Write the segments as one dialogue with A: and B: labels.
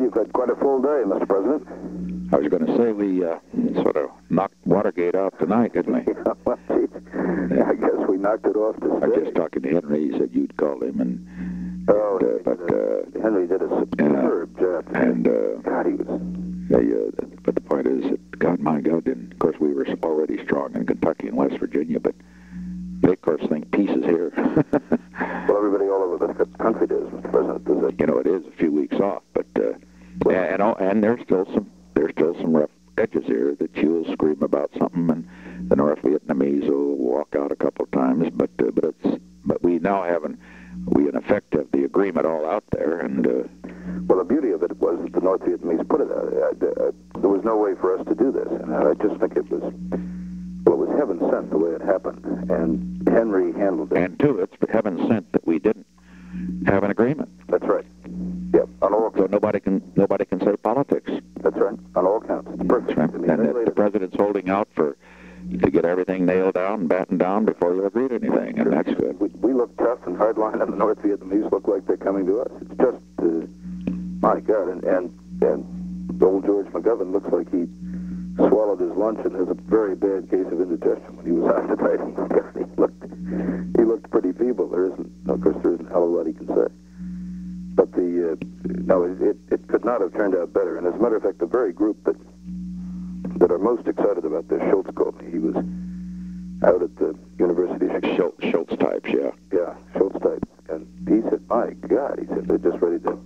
A: you've had quite a full day, Mr. President.
B: I was going to say we sort of knocked Watergate out tonight, didn't we?
A: Well, geez, I guess we knocked it off to
B: I was just talking to Henry. He said you'd called him, and
A: Henry did a superb job.
B: And
A: God, he was.
B: But the point is that God, my God, and of course we were already strong in Kentucky and West Virginia, but they of course think peace is here.
A: Well, everybody all over the country does, Mr. President. Does it?
B: You know, it is a few weeks off, but and there's still some rough edges here that you'll scream about something, and the North Vietnamese will walk out a couple of times, but we now we in effect have the agreement all out there, and
A: well, the beauty of it was that the North Vietnamese put it out. There was no way for us to do this, and I just think it was heaven sent the way it happened, and Henry handled it.
B: And two, it's heaven sent that we didn't have an agreement.
A: That's right. Yeah, on all counts.
B: So nobody can say politics.
A: That's right. On all counts. It's perfect.
B: That's right.
A: I mean,
B: and the president's holding out to get everything nailed down and battened down before you agree to anything, and that's good.
A: We look tough and hardline, and the North Vietnamese look like they're coming to us. It's just, my God, and old George McGovern looks like he swallowed his lunch and has a very bad case of indigestion when he was out tonight. He looked pretty feeble. Of course, there isn't a hell of a lot he can say. But it could not have turned out better. And as a matter of fact, the very group that are most excited about this, Schultz called me. He was out at the University of Chicago.
B: Schultz types, yeah.
A: Yeah, Schultz types. And he said, my God, he said, they're just ready to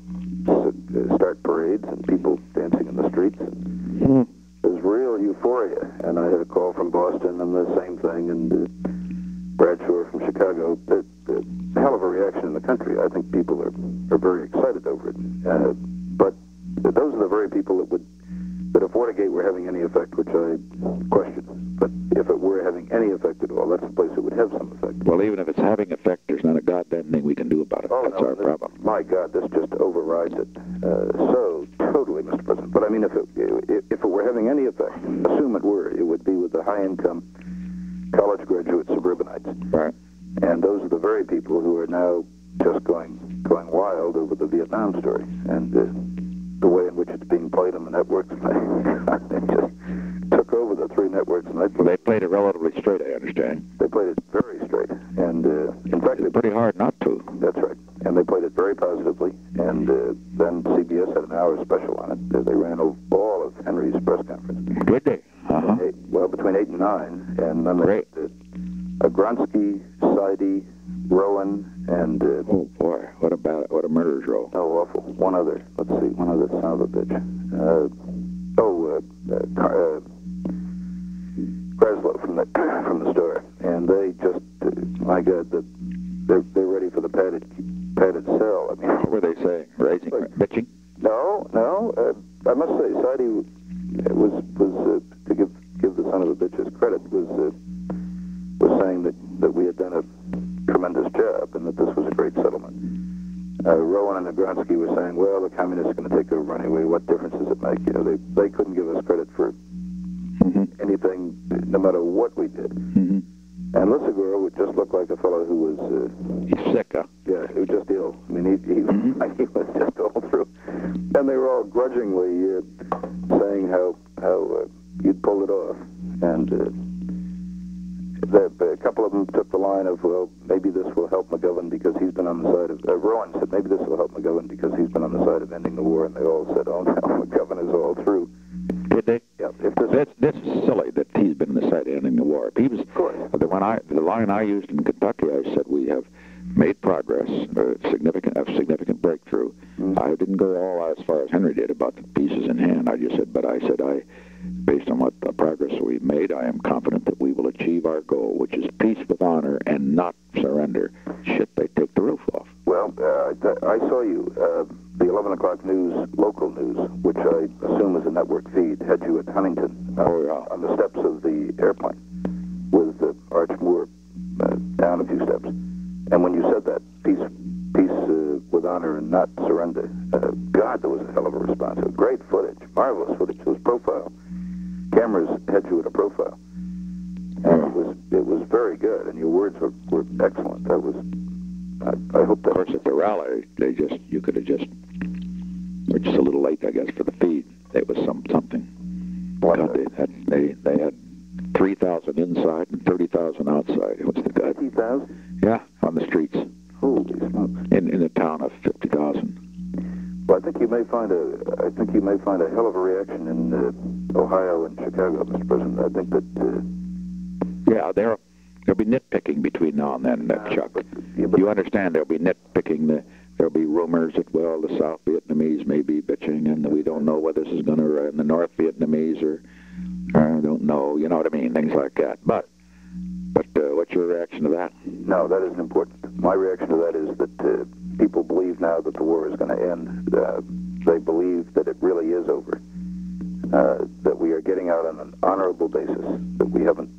A: start parades and people dancing in the streets. And there's real euphoria. And I had a call from Boston and the same thing, and Bradshaw from Chicago. A hell of a reaction in the country. I think people are very excited over it. But those are the very people that if Watergate were having any effect, which I question, but if it were having any effect at all, that's the place it would have some effect.
B: Well, even if it's having effect, there's not a goddamn thing we can do about it.
A: Oh,
B: that's
A: no,
B: our problem.
A: My God, this just overrides it so totally, Mr. President. But I mean, if it were having any effect, assume it were, it would be with the high-income college graduate suburbanites.
B: Right.
A: And those are the very people who are now just going wild over the Vietnam story. And the way in which it's being played on the networks. They just took over the three networks, and
B: they played it relatively straight, I understand.
A: They played it very straight, and in fact,
B: it's pretty hard not to.
A: That's right, and they played it very positively. And then CBS had an hour special on it. They ran all of Henry's press conference.
B: Did they?
A: Well, between 8 and 9, and then
B: Great.
A: Gronsky, Seide, Rowan, and
B: oh boy, what a murderer's row.
A: Oh, awful. One other. Let's see. One other son of a bitch. Breslow from the Star, and they just, my God, they're ready for the padded cell. I mean,
B: what were they saying? Raising, bitching?
A: No. I must say, Seide was to give the son of a bitch his credit, was saying that we had done a tremendous job and that this was a great settlement. Rowan and Gronsky were saying, well, the communists are going to take over anyway. What difference does it make? You know, they couldn't give us credit for anything, no matter what we did. And Lissagor would just look like a fellow who was...
B: he's sick, huh?
A: Yeah, he was just ill. I mean, he was just all through. And they were all grudgingly saying how you'd pulled it off. And... a couple of them took the line of, well, maybe this will help McGovern because he's been on the side of... Rowan said, maybe this will help McGovern because he's been on the side of ending the war. And they all said, oh, no, McGovern is all through.
B: Did they?
A: Yeah.
B: This is silly that he's been on the side of ending the war. He was,
A: of course.
B: The line I used in Kentucky, I said, we have made progress, a significant breakthrough. I didn't go all as far as Henry did about the pieces in hand. I just said, based on what the progress we've made, I am confident that we will achieve our goal, which is peace with honor and not surrender. Shit, they take the roof off.
A: Well, I saw you, the 11 o'clock news, local news, which I assume is a network feed, had you at Huntington on the steps of the airplane with Arch Moore down a few steps. And when you said that, peace with honor and not surrender, God, there was a hell of a response. It was great footage, marvelous footage. It was profile. Cameras had you at a profile. And it was very good, and your words were excellent. That was, I hope that...
B: Of course, at the rally, you which is a little late, I guess, for the feed. It was something.
A: What?
B: God, they had 3,000 inside and 30,000 outside. It was the guy.
A: 50,000?
B: Yeah, on the streets.
A: Holy smokes!
B: In a town of 50,000.
A: Well, I think you may find a hell of a reaction in Ohio and Chicago, Mr. President. I think that.
B: Yeah, there'll be nitpicking between now and then, Chuck. You understand there'll be nitpicking. There'll be rumors that, well, the South Vietnamese may be bitching, and we don't know whether this is going to, and the North Vietnamese I don't know. You know what I mean? Things like that. But what's your reaction to that?
A: No, that isn't important. My reaction to that is that people believe now that the war is going to end. They believe that it really is over. That we are getting out on an honorable basis. That we haven't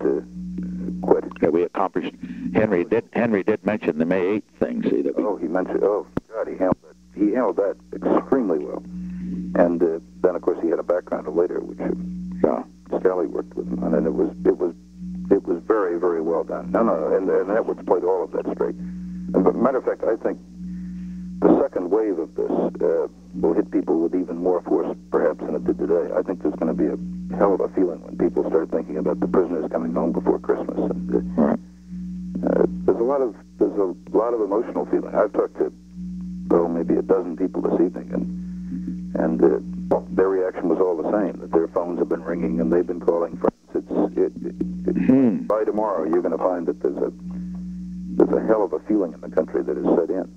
A: quit.
B: That we accomplished. Henry did mention the May 8th thing. See that?
A: He mentioned. Oh God, he handled that extremely well. And then, of course, he had a background later, which Scally worked with him on, and it was very, very well done. No, and Edwards played all of that straight. As a matter of fact, I think the second wave of this will hit people with even more force, perhaps, than it did today. I think there's going to be a hell of a feeling when people start thinking about the prisoners coming home before Christmas. And,
B: right.
A: There's a lot of emotional feeling. I've talked to maybe a dozen people this evening, and their reaction was all the same. That their phones have been ringing and they've been calling friends. By tomorrow, you're going to find that there's a hell of a feeling in the country that is set in.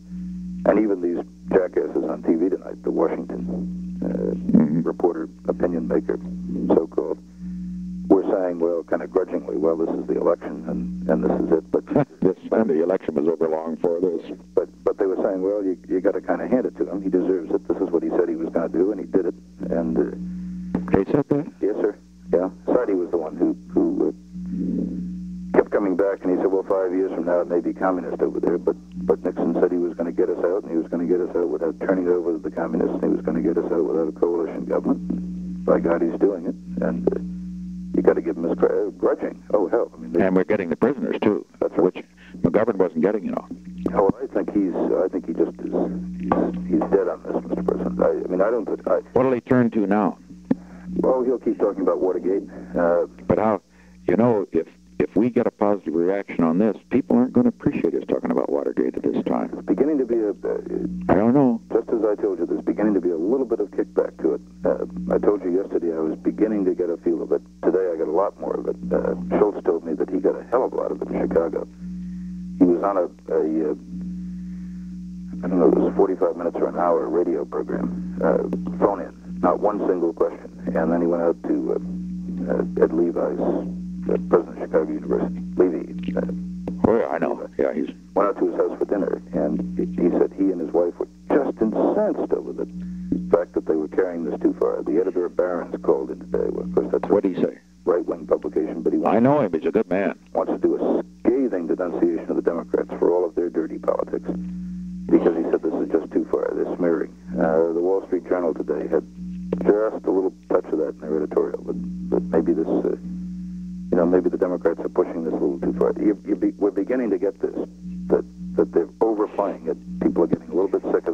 A: And even these jackasses on TV tonight, the Washington reporter, opinion maker, so-called, were saying, well, kind of grudgingly, well, this is the election and this is it. But
B: the election was over long for this.
A: But they were saying, well, you got to kind of hand it to him. He deserves it. This is what he said he was going to do, and he did it. And
B: they said that?
A: Yes, sir. Yeah, Sardi was the one who kept coming back, and he said, well, 5 years from now it may be communist over there, but Nixon said he was going to get us out, and he was going to get us out without turning it over to the communists, and he was going to get us out without a coalition government. By God, he's doing it, and you got to give him his grudging. Oh, hell. I mean,
B: and we're getting the prisoners, too.
A: That's right.
B: Which McGovern wasn't getting, you know.
A: Oh, I think he just is, he's dead on this, Mr. President. I mean, I don't think...
B: What'll he turn to now?
A: Well, he'll keep talking about Watergate.
B: But how, you know, if we get a positive reaction on this, people aren't going to appreciate us talking about Watergate at this time.
A: It's beginning to be
B: I don't know.
A: Just as I told you, there's beginning to be a little bit of kickback to it. I told you yesterday I was beginning to get a feel of it. Today I got a lot more of it. Schultz told me that he got a hell of a lot of it in Chicago. He was on I don't know, it was 45 minutes or an hour radio program, phone in. Not one single question. And then he went out to Ed Levi's, president of Chicago University. Levy.
B: Oh, yeah, I know. Yeah, he's...
A: Went out to his house for dinner, and he said he and his wife were just incensed over the fact that they were carrying this too far. The editor of Barron's called in today. Well, of course, that's
B: what did he say?
A: Right-wing publication, but
B: I know him. He's a good man.
A: Wants to do a scathing denunciation of the Democrats for all of their dirty politics, because he said this is just too far. They're smearing. The Wall Street Journal today had just a little touch of that in their editorial, but maybe this, maybe the Democrats are pushing this a little too far. We're beginning to get this, that they're overplaying it. People are getting a little bit sick